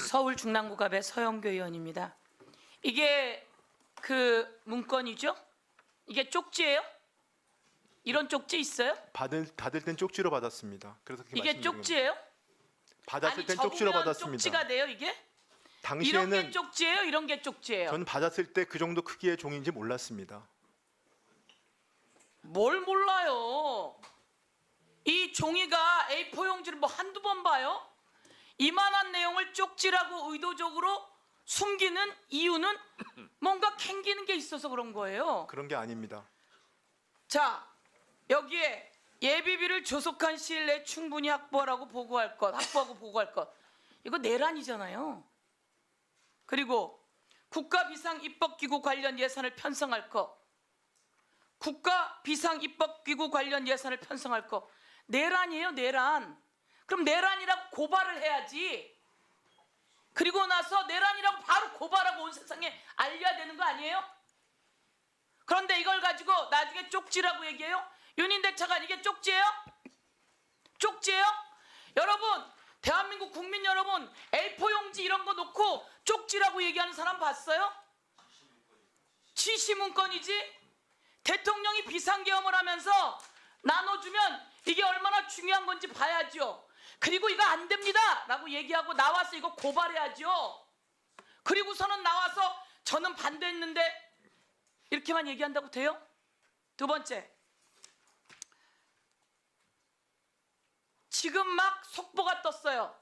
서울 중랑구갑의 서영교 의원입니다. 이게 그 문건이죠? 이게 쪽지예요? 이런 쪽지 있어요? 받을 땐 쪽지로 받았습니다. 그래서 그렇게 이게 말씀드린 쪽지예요? 겁니다. 받았을 아니, 땐 쪽지로 적으면 받았습니다. 쪽지가 돼요 이게? 이런 게 당시에는 쪽지예요? 이런 게 쪽지예요? 저는 받았을 때 그 정도 크기의 종인지 몰랐습니다. 뭘 몰라요? 이 종이가 A4 용지를 뭐 한두 번 봐요? 이만한 내용을 쪽지라고 의도적으로 숨기는 이유는 뭔가 캥기는 게 있어서 그런 거예요. 그런 게 아닙니다. 자, 여기에 예비비를 조속한 시일 내에 충분히 확보하고 보고할 것. 이거 내란이잖아요. 그리고 국가 비상 입법기구 관련 예산을 편성할 것. 국가 비상 입법기구 관련 예산을 편성할 것. 내란이에요, 내란. 그럼 내란이라고 고발을 해야지. 그리고 나서 내란이라고 바로 고발하고 온 세상에 알려야 되는 거 아니에요? 그런데 이걸 가지고 나중에 쪽지라고 얘기해요? 윤인대 차관 이게 쪽지예요? 쪽지예요? 여러분, 대한민국 국민 여러분, A4 용지 이런 거 놓고 쪽지라고 얘기하는 사람 봤어요? 지시문건이지. 대통령이 비상계엄을 하면서 나눠주면 이게 얼마나 중요한 건지 봐야죠. 그리고 이거 안 됩니다 라고 얘기하고 나와서 이거 고발해야죠. 그리고서는 나와서 저는 반대했는데 이렇게만 얘기한다고 돼요? 두 번째, 지금 막 속보가 떴어요.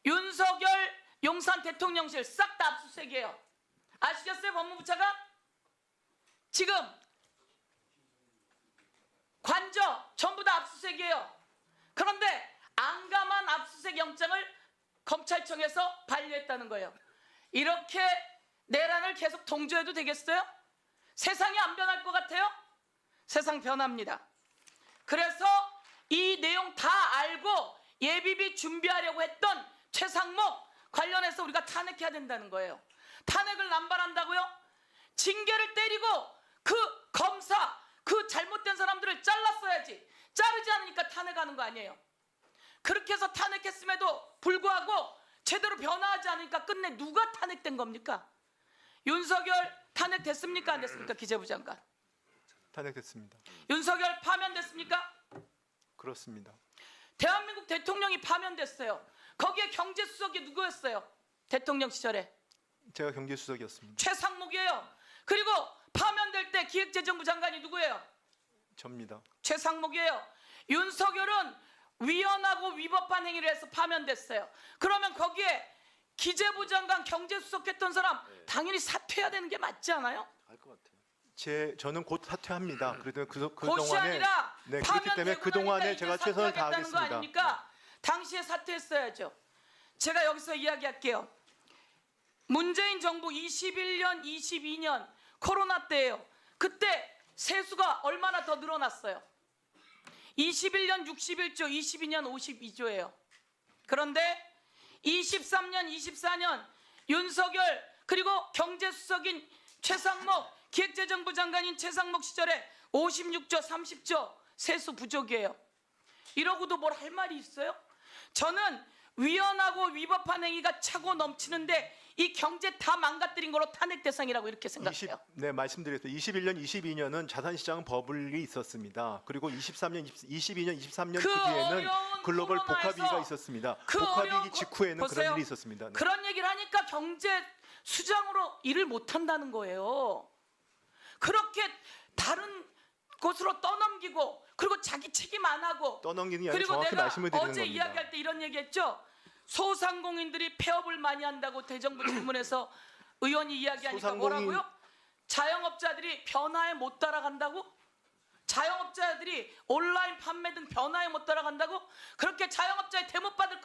윤석열 용산 대통령실 싹 다 압수수색이에요. 아시겠어요, 법무부 차관? 지금 관저 전부 다 압수수색이에요. 그런데 안감한 압수수색 영장을 검찰청에서 반려했다는 거예요. 이렇게 내란을 계속 동조해도 되겠어요? 세상이 안 변할 것 같아요? 세상 변합니다. 그래서 이 내용 다 알고 예비비 준비하려고 했던 최상목 관련해서 우리가 탄핵해야 된다는 거예요. 탄핵을 남발한다고요? 징계를 때리고 그 검사, 그 잘못된 사람들을 잘랐어야지. 자르지 않으니까 탄핵하는 거 아니에요. 그렇게 해서 탄핵했음에도 불구하고 제대로 변화하지 않으니까 끝내 누가 탄핵된 겁니까? 윤석열 탄핵됐습니까? 안 됐습니까? 기재부 장관. 탄핵됐습니다. 윤석열 파면됐습니까? 그렇습니다. 대한민국 대통령이 파면됐어요. 거기에 경제수석이 누구였어요? 대통령 시절에. 제가 경제수석이었습니다. 최상목이에요. 그리고 파면될 때 기획재정부 장관이 누구예요? 접니다. 최상목이에요. 윤석열은 위헌하고 위법한 행위를 해서 파면됐어요. 그러면 거기에 기재부 장관 경제수석 했던 사람 당연히 사퇴해야 되는 게 맞지 않아요? 알 것 같아요. 저는 곧 사퇴합니다. 그래도 그 곧이 동안에 아니라 그렇기 때문에 그 동안에 제가 최선을 다하겠습니다. 거 아닙니까? 당시에 사퇴했어야죠. 제가 여기서 이야기할게요. 문재인 정부 21년, 22년 코로나 때예요. 그때 세수가 얼마나 더 늘어났어요? 21년 61조, 22년 52조예요. 그런데 23년, 24년 윤석열 그리고 경제수석인 최상목, 기획재정부 장관인 최상목 시절에 56조, 30조 세수 부족이에요. 이러고도 뭘 할 말이 있어요? 저는 위헌하고 위법한 행위가 차고 넘치는데 이 경제 다 망가뜨린 걸로 탄핵 대상이라고 이렇게 생각해요. 네, 말씀드렸어요. 21년, 22년은 자산시장 버블이 있었습니다. 그리고 23년, 22년, 23년 그 뒤에는 글로벌 복합위기가 있었습니다. 복합위기 직후에는 보세요. 그런 일이 있었습니다. 네. 그런 얘기를 하니까 경제 수장으로 일을 못한다는 거예요. 그렇게 다른 곳으로 떠넘기고 그리고 자기 책임 안 하고 떠넘기는 게 아니라 그리고 정확히 내가 말씀을 드리는 어제 겁니다. 이야기할 때 이런 얘기했죠. 소상공인들이 폐업을 많이 한다고 대정부 질문에서 의원이 이야기하니까 뭐라고요? 자영업자들이 변화에 못 따라간다고? 자영업자들이 온라인 판매 등 변화에 못 따라간다고? 그렇게 자영업자에 대못 받을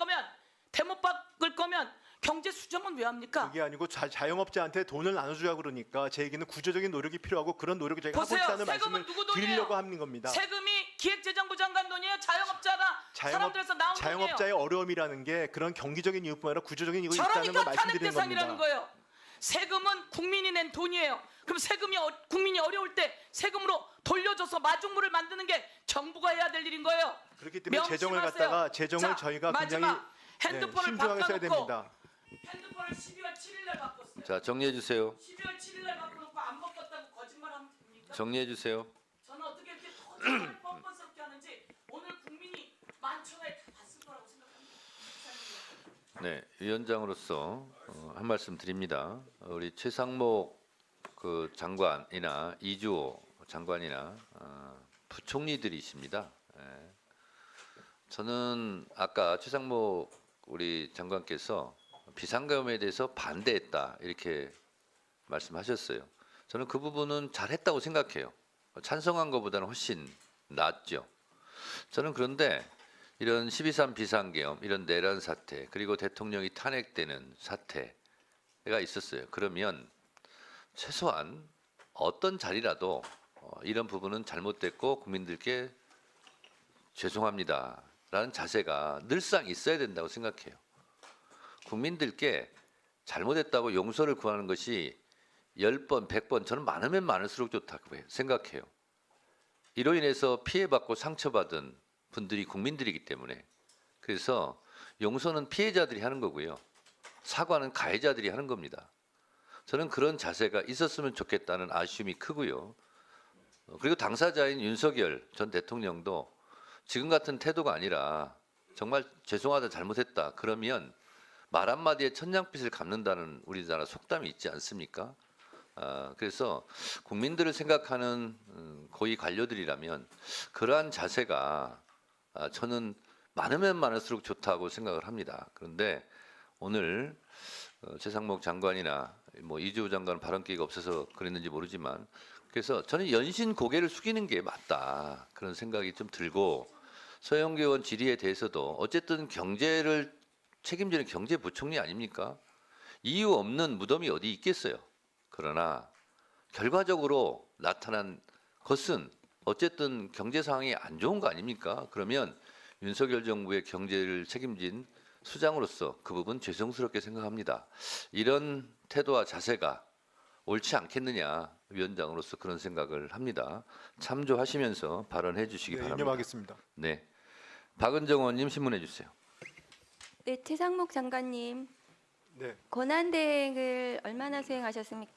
거면 경제 수정은 왜 합니까? 그게 아니고 자영업자한테 돈을 나눠주자 그러니까 제 얘기는 구조적인 노력이 필요하고 그런 노력을 제가 하고 보세요. 있다는 세금은 말씀을 누구 돈이에요? 드리려고 하는 겁니다. 세금이 기획재정부 장관 돈이에요? 자영업자나 사람들에서 나온 돈이에요? 자영업자의 어려움이라는 게 그런 경기적인 이유뿐 아니라 구조적인 이유가 있다는 걸 저러니까 탄핵 말씀드리는 대상이라는 겁니다. 거예요. 세금은 국민이 낸 돈이에요. 그럼 국민이 어려울 때 세금으로 돌려줘서 마중물을 만드는 게 정부가 해야 될 일인 거예요. 그렇기 때문에 재정을 명심하세요. 갖다가 재정을 자, 저희가 마지막, 굉장히 핸드폰을 신중하게 써야 바꿔놓고 됩니다. 핸드폰을 12월 7일 날 바꿨어요. 자, 정리해 주세요. 12월 7일 날 바꿔놓고 안 바꿨다고 거짓말하면 됩니까? 정리해 주세요. 저는 어떻게 이렇게 거짓말 뻔뻔스럽게 하는지 오늘 국민이 만천하에 다 봤을 거라고 생각합니다. 네, 위원장으로서 한 말씀 드립니다. 우리 최상목 그 장관이나 이주호 장관이나 부총리들이십니다. 예. 저는 아까 최상목 우리 장관께서 비상계엄에 대해서 반대했다 이렇게 말씀하셨어요. 저는 그 부분은 잘했다고 생각해요. 찬성한 것보다는 훨씬 낫죠. 저는 그런데 이런 12.3 비상계엄, 이런 내란 사태, 그리고 대통령이 탄핵되는 사태가 있었어요. 그러면 최소한 어떤 자리라도 이런 부분은 잘못됐고 국민들께 죄송합니다라는 자세가 늘상 있어야 된다고 생각해요. 국민들께 잘못했다고 용서를 구하는 것이 10번, 100번 저는 많으면 많을수록 좋다고 생각해요. 이로 인해서 피해받고 상처받은 분들이 국민들이기 때문에 그래서 용서는 피해자들이 하는 거고요. 사과는 가해자들이 하는 겁니다. 저는 그런 자세가 있었으면 좋겠다는 아쉬움이 크고요. 그리고 당사자인 윤석열 전 대통령도 지금 같은 태도가 아니라 정말 죄송하다 잘못했다 그러면 말 한마디에 천냥빚을 갚는다는 우리나라 속담이 있지 않습니까? 그래서 국민들을 생각하는 고위 관료들이라면 그러한 자세가 저는 많으면 많을수록 좋다고 생각을 합니다. 그런데 오늘 최상목 장관이나 뭐 이주호 장관 발언 기회가 없어서 그랬는지 모르지만 그래서 저는 연신 고개를 숙이는 게 맞다 그런 생각이 좀 들고 서영교 의원 질의에 대해서도 어쨌든 경제를 책임지는 경제부총리 아닙니까? 이유 없는 무덤이 어디 있겠어요. 그러나 결과적으로 나타난 것은 어쨌든 경제 상황이 안 좋은 거 아닙니까? 그러면 윤석열 정부의 경제를 책임진 수장으로서 그 부분 죄송스럽게 생각합니다. 이런 태도와 자세가 옳지 않겠느냐 위원장으로서 그런 생각을 합니다. 참조하시면서 발언해 주시기 네, 바랍니다. 인정하겠습니다. 네, 박은정 의원님 신문해 주세요. 네, 최상목 장관님 네. 권한대행을 얼마나 수행하셨습니까?